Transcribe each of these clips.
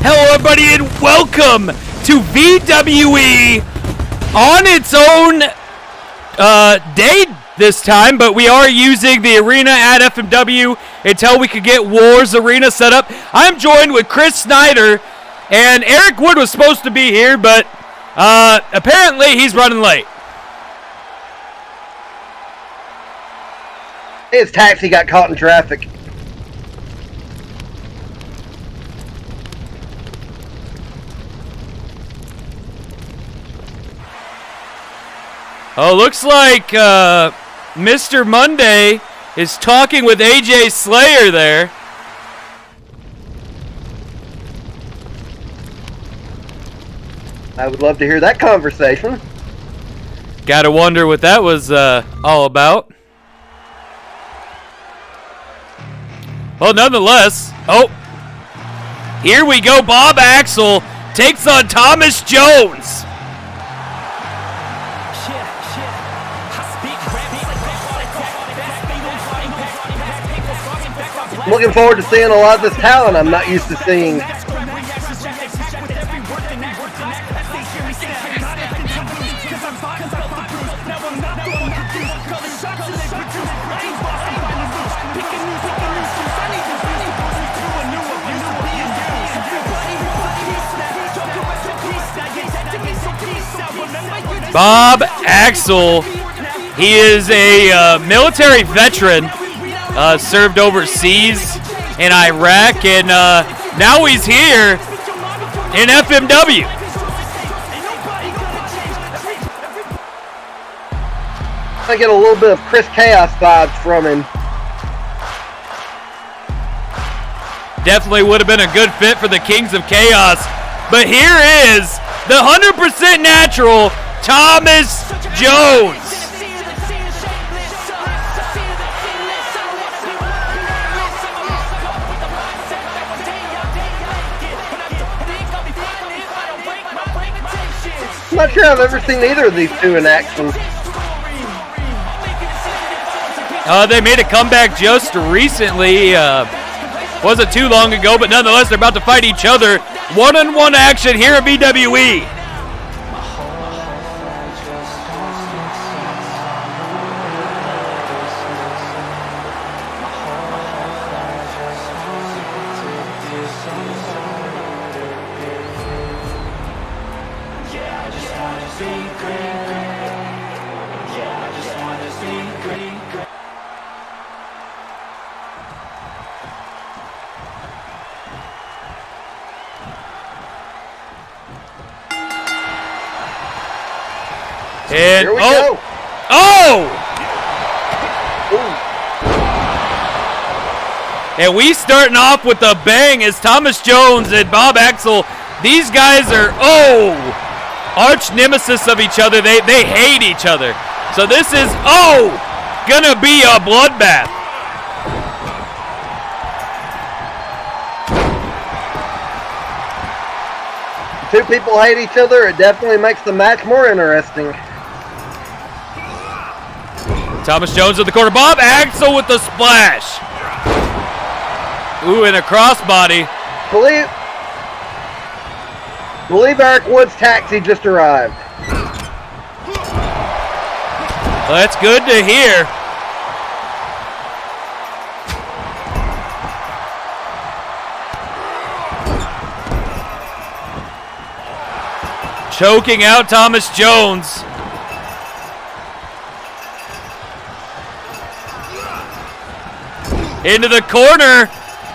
Hello everybody and welcome to VWE on its own day this time, but we are using the arena at FMW until we could get Wars Arena set up. I'm joined with Chris Snyder, and Eric Wood was supposed to be here, but apparently he's running late. His taxi got caught in traffic. Oh, looks like Mr. Monday is talking with AJ Slayer there. I would love to hear that conversation. Gotta wonder what that was all about. Well, nonetheless, here we go. Bob Axel takes on Thomas Jones. Looking forward to seeing a lot of this talent I'm not used to seeing. Bob Axel, he is a military veteran, served overseas in Iraq, and now he's here in FMW. I get a little bit of Chris Chaos vibes from him. Definitely would have been a good fit for the Kings of Chaos, but here is the 100% natural Thomas Jones. I'm not sure I've ever seen either of these two in action. They made a comeback just recently. Wasn't too long ago, but nonetheless, they're about to fight each other. One-on-one action here at VWE. And here we go. And we starting off with a bang as Thomas Jones and Bob Axel. These guys are arch nemesis of each other. They hate each other. So this is gonna be a bloodbath. Two people hate each other. It definitely makes the match more interesting. Thomas Jones in the corner. Bob Axel with the splash. Ooh, and a crossbody. Believe Eric Wood's taxi just arrived. Well, that's good to hear. Choking out Thomas Jones. Into the corner.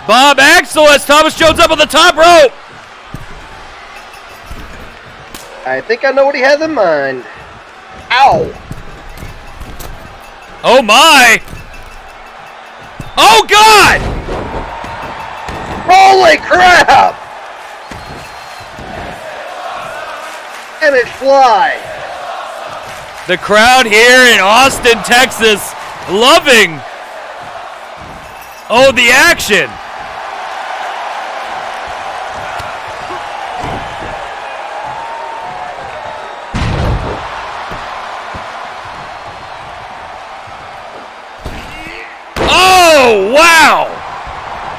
Bob Axel has Thomas Jones up on the top rope. I think I know what he has in mind. Ow. Oh my. Oh God. Holy crap. And it fly. The crowd here in Austin, Texas, loving the action. Oh, wow.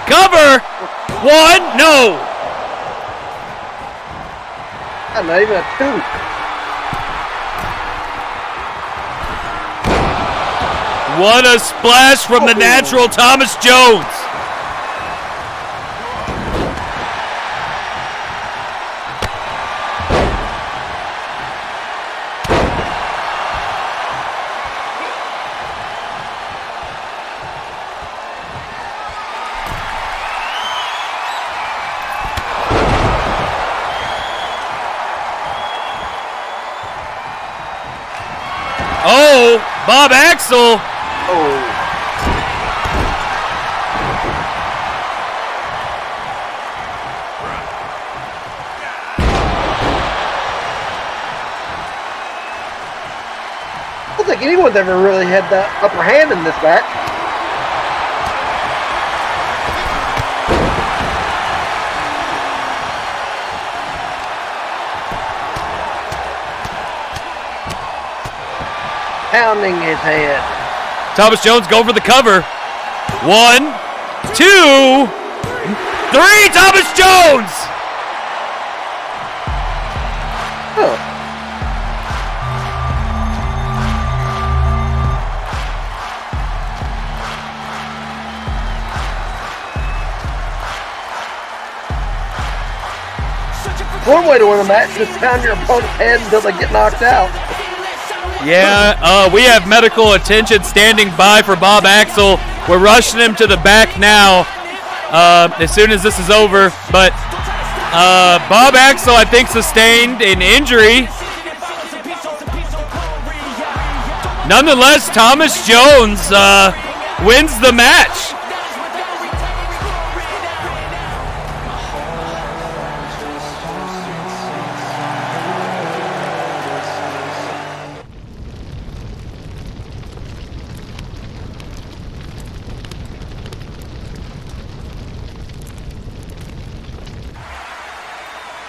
Cover. One. No. Not even a 2. What a splash from the natural Thomas Jones. Oh, Bob Axel. Oh. I don't think anyone's ever really had the upper hand in this match. Pounding his head. Thomas Jones going for the cover. 1, 2, 3. Thomas Jones. Huh. One way to win a match is pound your opponent's head until they get knocked out. Yeah, we have medical attention standing by for Bob Axel. We're rushing him to the back now as soon as this is over. But Bob Axel, I think, sustained an injury. Nonetheless, Thomas Jones wins the match.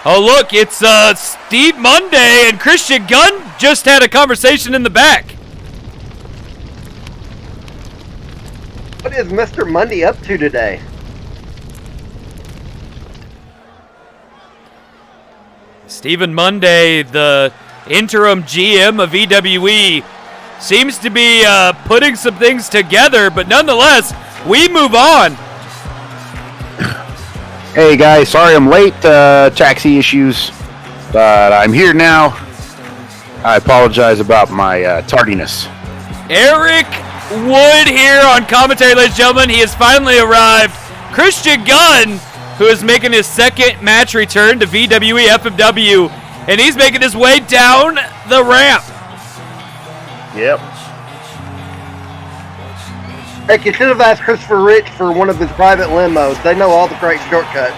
Oh, look, it's Steve Monday and Kristian Gunn just had a conversation in the back. What is Mr. Monday up to today? Stephen Monday, the interim GM of VWE, seems to be putting some things together, but nonetheless, we move on. Hey guys, sorry I'm late, taxi issues, but I'm here now. I apologize about my tardiness. Eric Wood here on commentary, ladies and gentlemen. He has finally arrived. Kristian Gunn, who is making his second match return to VWE FMW, and he's making his way down the ramp. Yep. Heck, you should have asked Christopher Rich for one of his private limos. They know all the great shortcuts.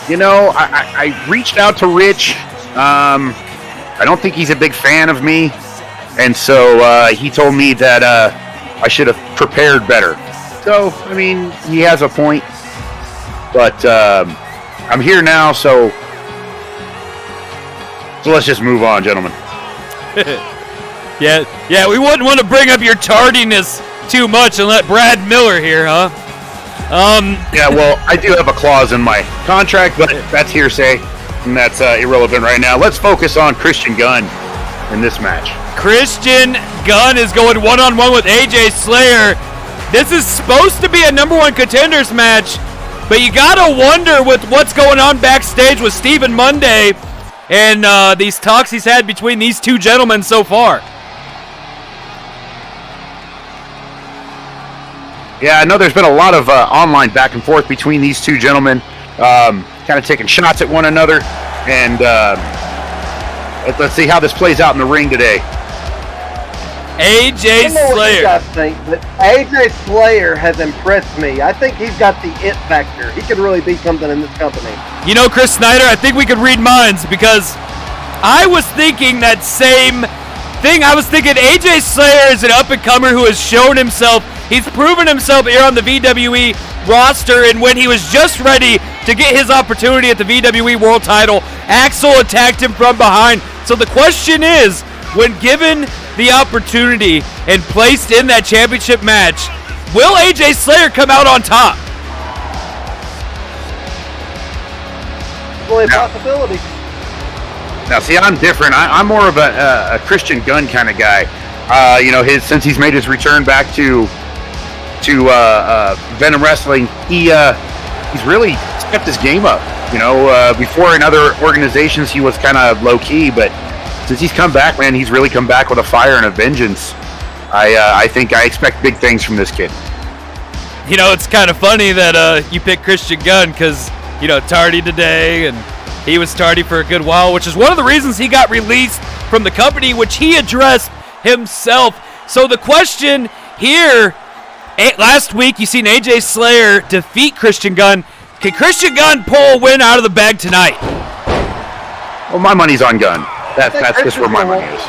You know, I reached out to Rich. I don't think he's a big fan of me, and so he told me that I should have prepared better. So, I mean, he has a point, but I'm here now, so let's just move on, gentlemen. Yeah, we wouldn't want to bring up your tardiness too much and let Brad Miller here, huh? Yeah, well, I do have a clause in my contract, but that's hearsay, and that's irrelevant right now. Let's focus on Kristian Gunn in this match. Kristian Gunn is going one-on-one with AJ Slayer. This is supposed to be a number one contenders match, but you gotta wonder with what's going on backstage with Stephen Monday and these talks he's had between these two gentlemen so far. Yeah, I know there's been a lot of online back and forth between these two gentlemen, kind of taking shots at one another, and let's see how this plays out in the ring today. AJ I don't know what you Slayer. guys think, but AJ Slayer has impressed me. I think he's got the it factor. He could really be something in this company. You know, Chris Snyder, I think we could read minds because I was thinking that same thing. I was thinking AJ Slayer is an up-and-comer who has shown himself. He's proven himself here on the VWE roster, and when he was just ready to get his opportunity at the VWE World title, Axel attacked him from behind. So the question is, when given the opportunity and placed in that championship match, will AJ Slayer come out on top? Only a possibility. Now, see, I'm different. I'm more of a Kristian Gunn kind of guy. Since he's made his return back to VENOM Wrestling, he's really stepped his game up. Before in other organizations he was kind of low key, but since he's come back, man, he's really come back with a fire and a vengeance. I think I expect big things from this kid. It's kind of funny that you picked Kristian Gunn because tardy today, and he was tardy for a good while, which is one of the reasons he got released from the company, which he addressed himself. So the question here, last week you seen AJ Slayer defeat Kristian Gunn. Can Kristian Gunn pull a win out of the bag tonight? Well, my money's on Gunn. That's just where my money is.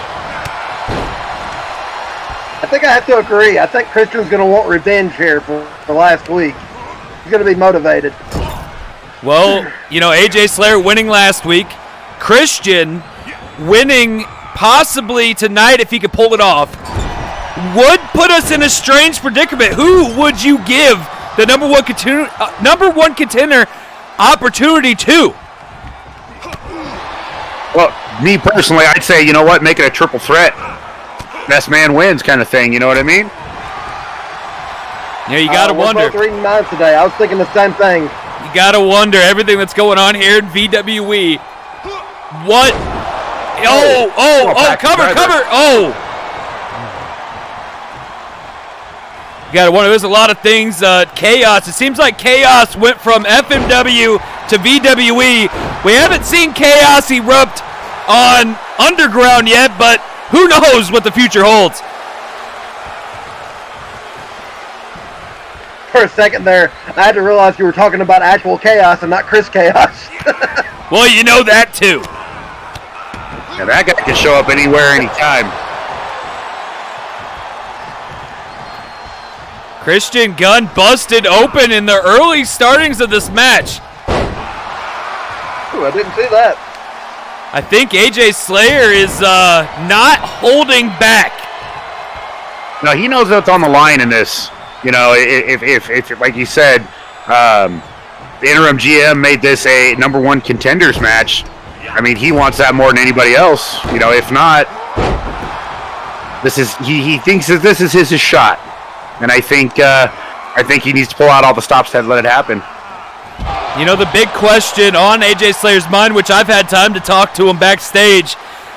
I think I have to agree. I think Kristian's going to want revenge here for last week. He's going to be motivated. Well, AJ Slayer winning last week. Kristian winning possibly tonight if he could pull it off would put us in a strange predicament. Who would you give the number one contender opportunity to? Well, me personally, I'd say, make it a triple threat. Best man wins kind of thing, you know what I mean? Yeah, you got to wonder. We're both reading minds today. I was thinking the same thing. You got to wonder everything that's going on here in VWE. What? Cover. Oh. You got to wonder. There's a lot of things. Chaos. It seems like Chaos went from FMW to VWE. We haven't seen Chaos erupt on Underground yet, but who knows what the future holds. For a second there, I had to realize you were talking about actual Chaos and not Chris Chaos. Well, you know that too. Yeah, that guy can show up anywhere, anytime. Kristian Gunn busted open in the early startings of this match. Ooh, I didn't see that. I think AJ Slayer is not holding back. No, he knows what's on the line in this. If like you said, the interim GM made this a number one contenders match. I mean, he wants that more than anybody else. If not, he thinks that this is his shot, and I think he needs to pull out all the stops to let it happen. The big question on AJ Slayer's mind, which I've had time to talk to him backstage,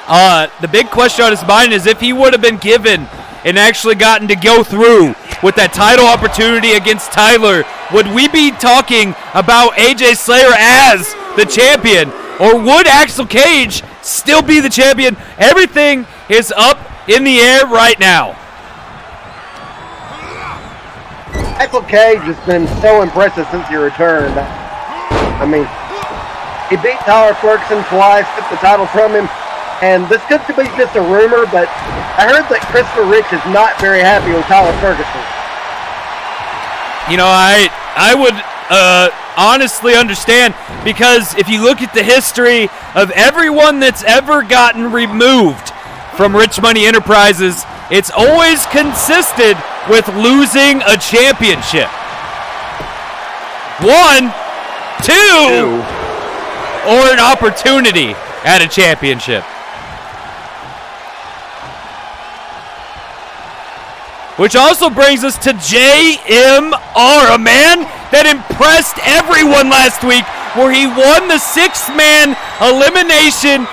the big question on his mind is if he would have been given and actually gotten to go through with that title opportunity against Tyler, would we be talking about AJ Slayer as the champion? Or would Axel Cage still be the champion? Everything is up in the air right now. Axel Cage has been so impressive since he returned. I mean, he beat Tyler Ferguson twice, took the title from him, and this could be just a rumor, but I heard that Christopher Rich is not very happy with Tyler Ferguson. I would honestly understand, because if you look at the history of everyone that's ever gotten removed from Rich Money Enterprises, it's always consisted with losing a championship. 1, 2, or an opportunity at a championship. Which also brings us to G.A.M.E, a man that impressed everyone last week, where he won the 6-man elimination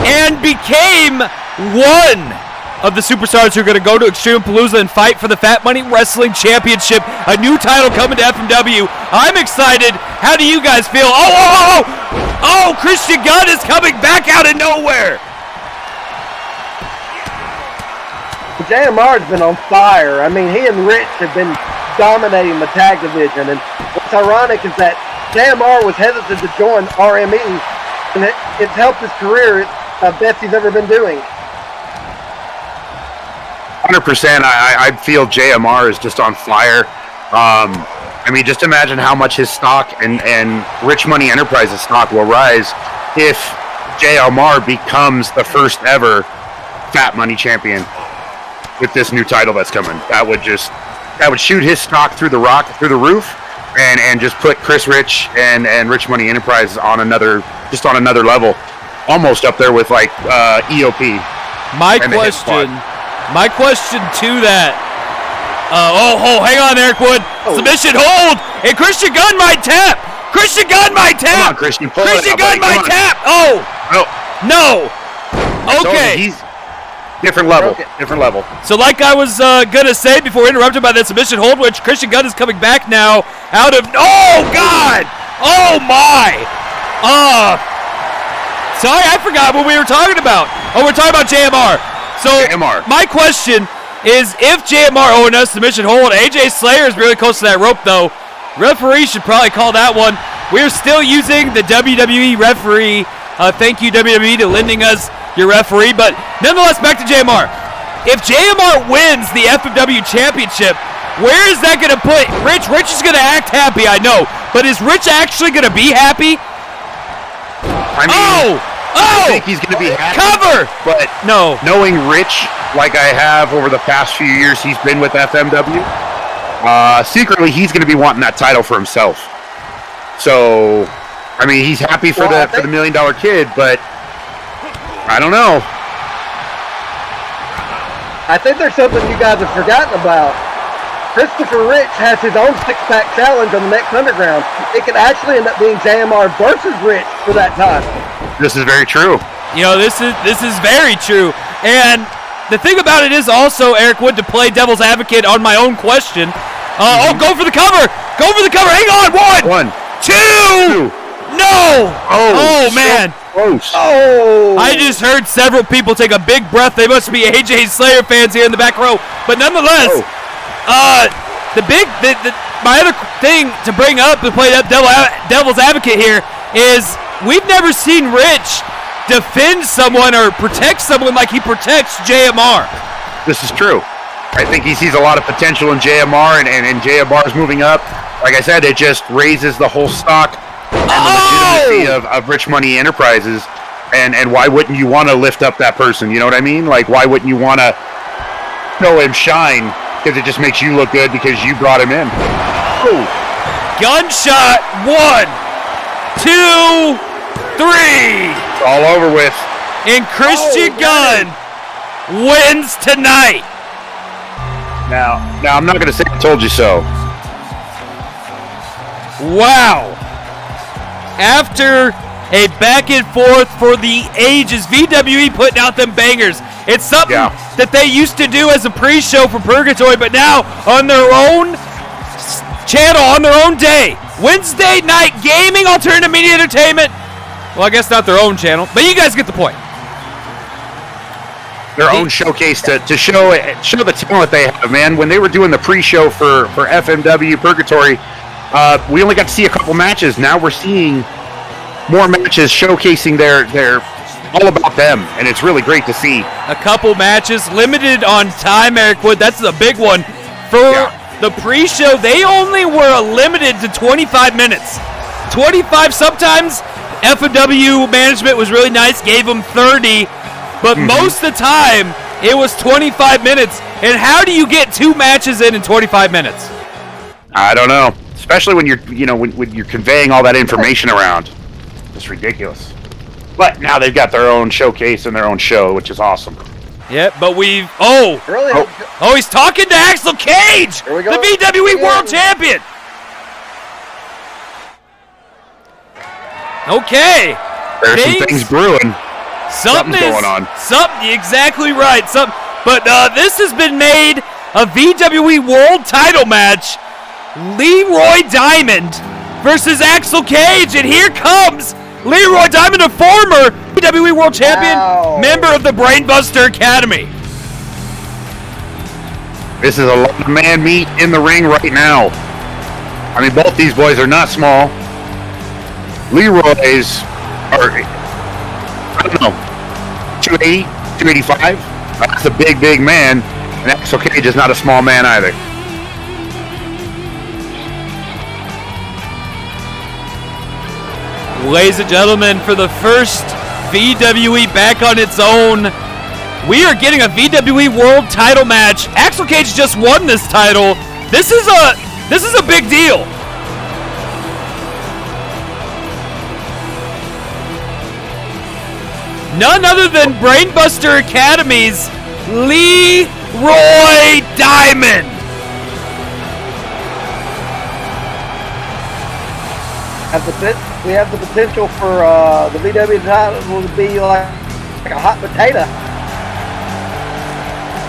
and became one of the superstars who are going to go to Extreme Palooza and fight for the Fat Money Wrestling Championship, a new title coming to FMW. I'm excited. How do you guys feel? Oh, Kristian Gunn is coming back out of nowhere. G.A.M.E has been on fire. I mean, he and Rich have been dominating the tag division, and what's ironic is that G.A.M.E was hesitant to join RME, and it's helped his career best he's ever been doing. 100%. I feel G.A.M.E is just on fire. I mean, just imagine how much his stock and Rich Money Enterprises stock will rise if G.A.M.E becomes the first ever Fat Money champion with this new title that's coming. That would shoot his stock through the roof, and just put Chris Rich and Rich Money Enterprises on another level. almost up there with like EOP. My question to that. Hang on, Eric Wood. Submission hold, and Kristian Gunn might tap. Kristian Gunn might tap. Come on, Kristian, pull it Kristian out, Gunn buddy. might tap. Oh, no. Okay. He's different level. Different level. So like I was gonna say before interrupted by that submission hold, which Kristian Gunn is coming back now out of. Oh God! Oh my! Sorry, I forgot what we were talking about. Oh, we're talking about JMR. So JMR. My question is, if JMR a submission hold, AJ Slayer is really close to that rope though. Referee should probably call that one. We're still using the WWE referee. Thank you, WWE, to lending us your referee. But nonetheless, back to JMR. If JMR wins the FMW Championship, where is that going to put Rich? Rich is going to act happy, I know. But is Rich actually going to be happy? I mean, I think he's going to be happy. Cover! But no. Knowing Rich, like I have over the past few years he's been with FMW, secretly he's going to be wanting that title for himself. So, I mean, he's happy for the $1 million kid, but I don't know. I think there's something you guys have forgotten about. Christopher Rich has his own six-pack challenge on the next Underground. It could actually end up being JMR versus Rich for that time. This is very true. You know, this is very true. And the thing about it is also, Eric Wood, to play devil's advocate on my own question. Go for the cover! Go for the cover! Hang on! One! Two! No! Oh man! Close. Oh! I just heard several people take a big breath. They must be AJ Slayer fans here in the back row. But nonetheless, my other thing to bring up to play that devil's advocate here is we've never seen Rich defend someone or protect someone like he protects JMR. This is true. I think he sees a lot of potential in JMR, and JMR is moving up. Like I said, it just raises the whole stock and the legitimacy of Rich Money Enterprises. And why wouldn't you want to lift up that person? You know what I mean? Like, why wouldn't you want to show him shine? Because it just makes you look good because you brought him in. Oh. Gunshot. 1, 2, 3. It's all over with. And Kristian Gunn wins tonight. Now I'm not going to say I told you so. Wow. After a back and forth for the ages, VWE putting out them bangers. It's something that they used to do as a pre-show for Purgatory, but now on their own channel, on their own day. Wednesday night gaming, alternative media entertainment. Well, I guess not their own channel, but you guys get the point. Their own showcase to show the talent they have, man. When they were doing the pre-show for FMW Purgatory, we only got to see a couple matches. Now we're seeing more matches showcasing their all about them, and it's really great to see. A couple matches, limited on time, Eric Wood. That's a big one. For the pre-show, they only were limited to 25 minutes. 25 sometimes. FMW management was really nice, gave them 30. But most of the time, it was 25 minutes. And how do you get 2 matches in 25 minutes? I don't know. Especially when you're conveying all that information around. It's ridiculous. But now they've got their own showcase and their own show, which is awesome. Yeah, but we've... he's talking to Axel Cage! Here we go. The VWE World Champion! Okay. There's some things brewing. Something's going on. Exactly right. But this has been made a VWE World Title match. Leroy Diamond versus Axel Cage, and here comes Leroy Diamond, a former VWE World Champion, member of the Brainbuster Academy. This is a lot of man meat in the ring right now. I mean, both these boys are not small. Leroy's are, I don't know, 280, 285. That's a big man. And Axel Cage is not a small man either. Ladies and gentlemen, for the first VWE back on its own, we are getting a VWE World Title match. Axel Cage just won this title. This is a big deal. none other than Brainbuster Academy's Leroy Diamond. We have the potential for the VW title to be like a hot potato.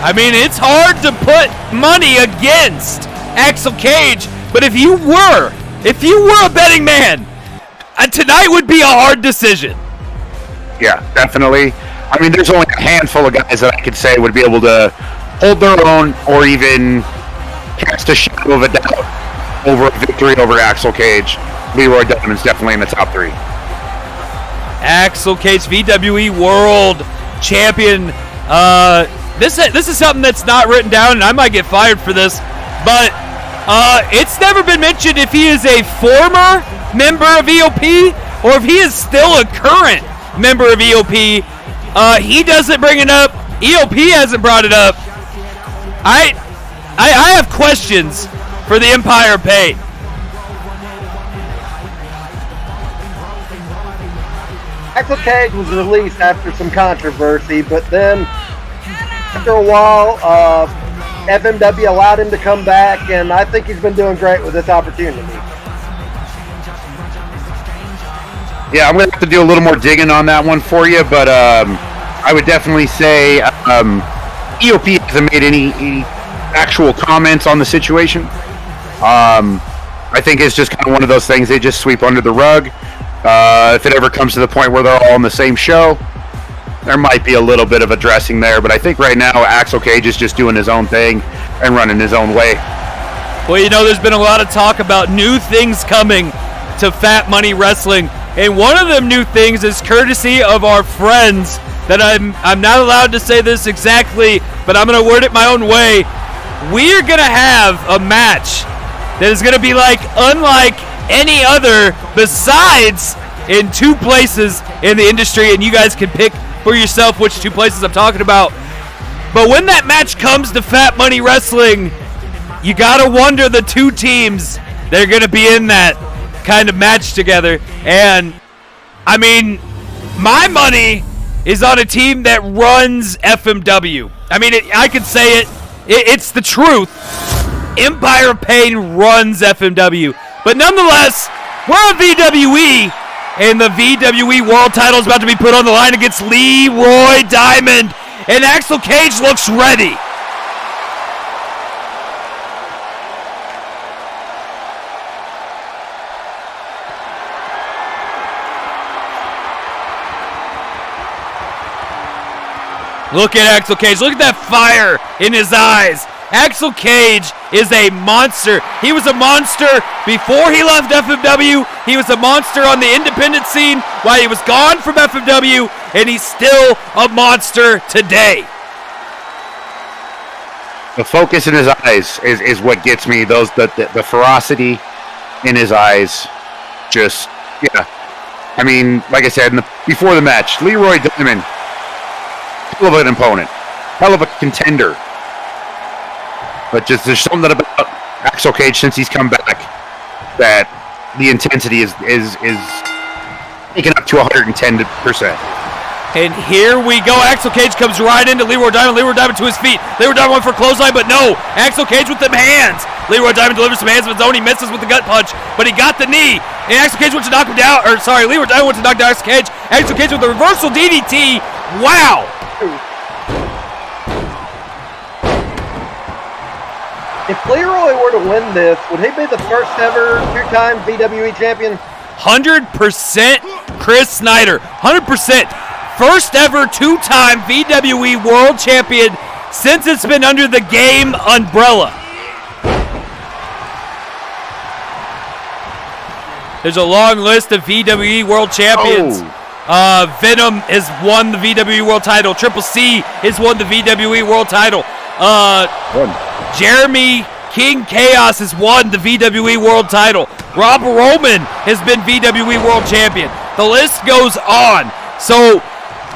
I mean, it's hard to put money against Axel Cage, but if you were a betting man, tonight would be a hard decision. Yeah, definitely. I mean, there's only a handful of guys that I could say would be able to hold their own or even cast a shadow of a doubt over a victory over Axel Cage. Leroy Diamond's definitely in the top 3. Axel Cage, VWE World Champion. This is something that's not written down, and I might get fired for this, but it's never been mentioned if he is a former member of EOP or if he is still a current member of EOP. He doesn't bring it up. EOP hasn't brought it up. I have questions for the Empire of Pain. Axel Cage was released after some controversy, but then after a while, FMW allowed him to come back, and I think he's been doing great with this opportunity. Yeah, I'm going to have to do a little more digging on that one for you, but I would definitely say EOP hasn't made any actual comments on the situation. I think it's just kind of one of those things they just sweep under the rug. If it ever comes to the point where they're all on the same show, there might be a little bit of addressing there, but I think right now Axel Cage is just doing his own thing and running his own way. Well, you know, there's been a lot of talk about new things coming to Fat Money Wrestling, and one of them new things is courtesy of our friends that I'm not allowed to say this exactly, but I'm going to word it my own way. We're going to have a match that is going to be unlike any other besides in 2 places in the industry, and you guys can pick for yourself which 2 places I'm talking about. But when that match comes to Fat Money Wrestling, you gotta wonder the 2 teams that are gonna be in that kind of match together. And I mean, my money is on a team that runs FMW. I mean, I could say it's the truth. Empire of Pain runs FMW. But nonetheless, we're on VWE, and the VWE World title is about to be put on the line against Leroy Diamond, and Axel Cage looks ready. Look at Axel Cage. Look at that fire in his eyes. Axel Cage is a monster. He was a monster before he left FMW. He was a monster on the independent scene while he was gone from FMW, and he's still a monster today. The focus in his eyes is what gets me. The ferocity in his eyes. Just, yeah. I mean, like I said, before the match, Leroy Diamond, hell of an opponent, hell of a contender. But just there's something about Axel Cage since he's come back that the intensity is taken up to 110%. And here we go. Axel Cage comes right into Leroy Diamond. Leroy Diamond to his feet. Leroy Diamond went for a clothesline, but no. Axel Cage with them hands. Leroy Diamond delivers some hands of his own. He misses with the gut punch, but he got the knee. And Axel Cage went to knock him down. Leroy Diamond went to knock down Axel Cage. Axel Cage with the reversal DDT. Wow. If Leroy were to win this, would he be the first ever 2-time VWE champion? 100% Chris Snyder. 100%. First ever 2-time VWE World Champion since it's been under the G.A.M.E. umbrella. There's a long list of VWE World Champions. VENOM has won the VWE World title. Triple C has won the VWE World title. G.A.M.E. King Chaos has won the VWE World title. Rob Roman has been VWE World Champion. The list goes on. So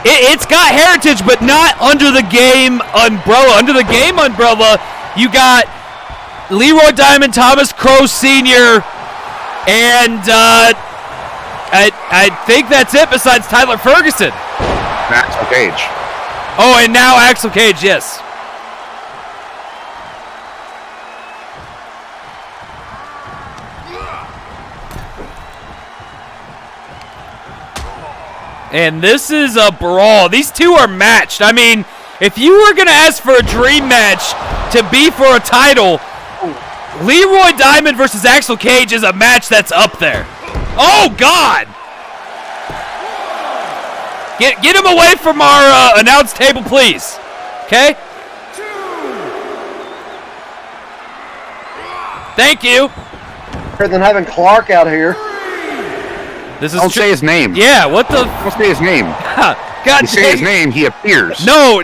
it's got heritage, but not under the G.A.M.E. umbrella. Under the G.A.M.E. umbrella, you got Leroy Diamond, Thomas Crow Sr., and I think that's it besides Tyler Ferguson. Axel Cage. Oh, and now Axel Cage, yes. And this is a brawl. These two are matched. I mean, if you were going to ask for a dream match to be for a title, Leroy Diamond versus Axel Cage is a match that's up there. Oh, God! Get him away from our announce table, please. Okay? Thank you. Better than having Clark out here. This is Don't say his name. Yeah, what the? Don't say his name. God You say his name, he appears. No,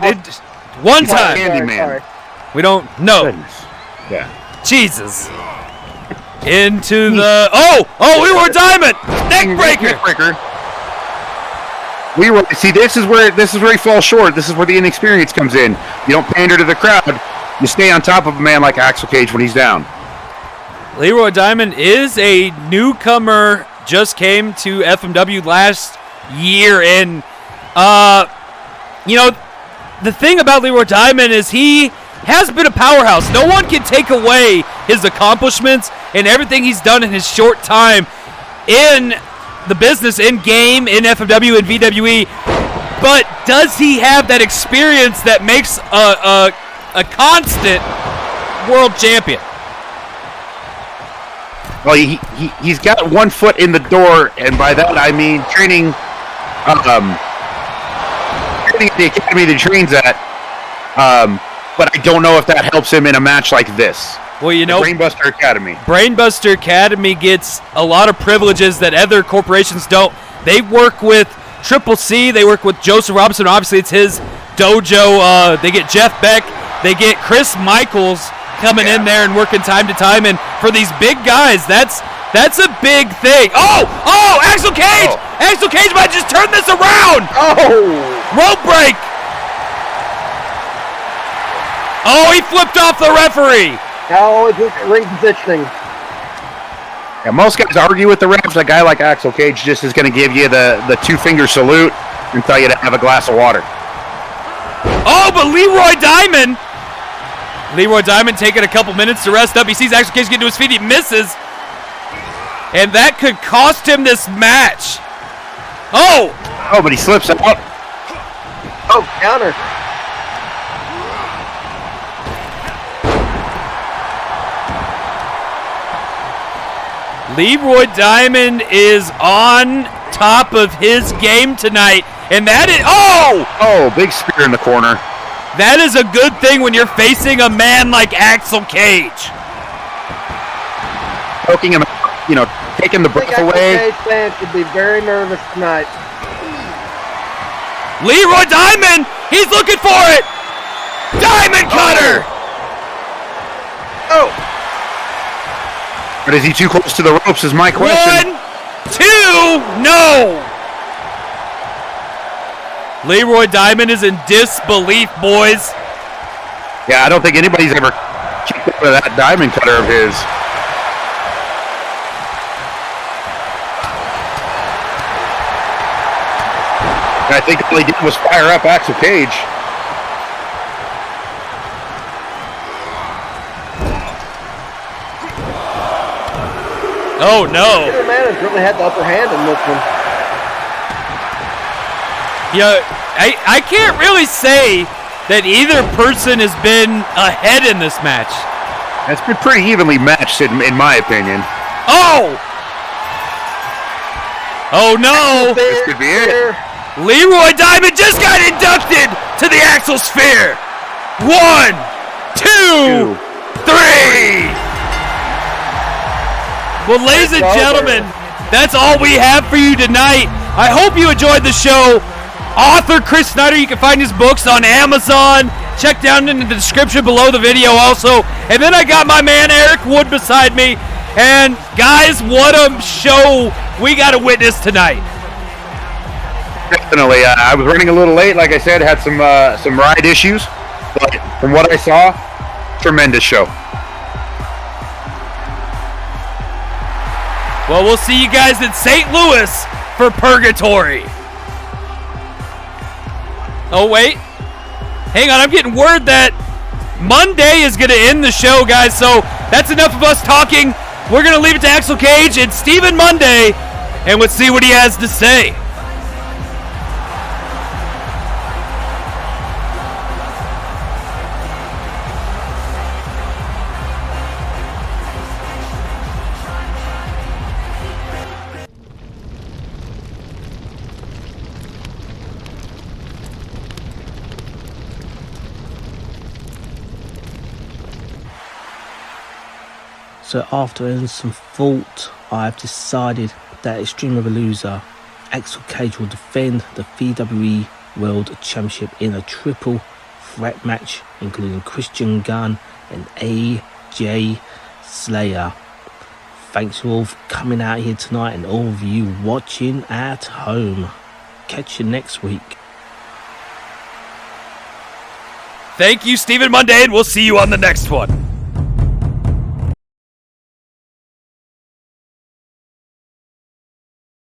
one time. Candyman. We don't. No. Goodness. Yeah. Jesus. Into the. Oh, Leroy Diamond. Neck breaker. Leroy, see, this is where he falls short. This is where the inexperience comes in. You don't pander to the crowd. You stay on top of a man like Axel Cage when he's down. Leroy Diamond is a newcomer. Just came to FMW last year, and the thing about Leroy Diamond is he has been a powerhouse. No one can take away his accomplishments and everything he's done in his short time in the business, in G.A.M.E, in FMW, and VWE. But does he have that experience that makes a constant world champion? Well, he's got 1 foot in the door, and by that I mean training at the academy that he trains at. But I don't know if that helps him in a match like this. Well, you know, Brainbuster Academy. Brainbuster Academy gets a lot of privileges that other corporations don't. They work with Triple C. They work with Joseph Robinson. Obviously, it's his dojo. They get Jeff Beck. They get Chris Michaels coming in there and working time to time. And for these big guys, that's a big thing. Oh, Axel Cage! Oh. Axel Cage might just turn this around. Oh! Rope break. Oh, he flipped off the referee. Now always look at ring positioning. Yeah, most guys argue with the refs. A guy like Axel Cage just is going to give you the 2-finger salute and tell you to have a glass of water. Oh, but Leroy Diamond taking a couple minutes to rest up. He sees Axel Cage get to his feet. He misses. And that could cost him this match. Oh, but he slips out. Oh, counter. Leroy Diamond is on top of his game tonight. And that is, Oh, big spear in the corner. That is a good thing when you're facing a man like Axel Cage. Poking him, taking the breath away. Cage fans should be very nervous tonight. Leroy Diamond, he's looking for it. Diamond cutter. Oh. But is he too close to the ropes is my question. 1, 2, no. Leroy Diamond is in disbelief, boys. Yeah, I don't think anybody's ever kicked out of that diamond cutter of his. And I think all he did was fire up Axel Cage. Oh, no. Either man has really had the upper hand in this one. Yeah, I can't really say that either person has been ahead in this match. It's been pretty evenly matched, in my opinion. Oh! Oh, no. This could be it. Leroy Diamond just got inducted to the Axel Sphere. 1, 2, 3. Well, ladies and gentlemen, that's all we have for you tonight. I hope you enjoyed the show. Author Chris Snyder, you can find his books on Amazon. Check down in the description below the video also. And then I got my man Eric Wood beside me. And guys, what a show we got to witness tonight. Definitely. I was running a little late. Like I said, had some ride issues. But from what I saw, tremendous show. Well, we'll see you guys in St. Louis for Purgatory. Oh, wait. Hang on, I'm getting word that Monday is going to end the show, guys. So that's enough of us talking. We're going to leave it to Axel Cage and Stephen Monday, and let's see what he has to say. So after some thought, I have decided that Extreme Revolution Axel Cage will defend the VWE World Championship in a triple threat match, including Kristian Gunn and AJ Slayer. Thanks you all for coming out here tonight and all of you watching at home. Catch you next week. Thank you, Stephen Monday, and we'll see you on the next one.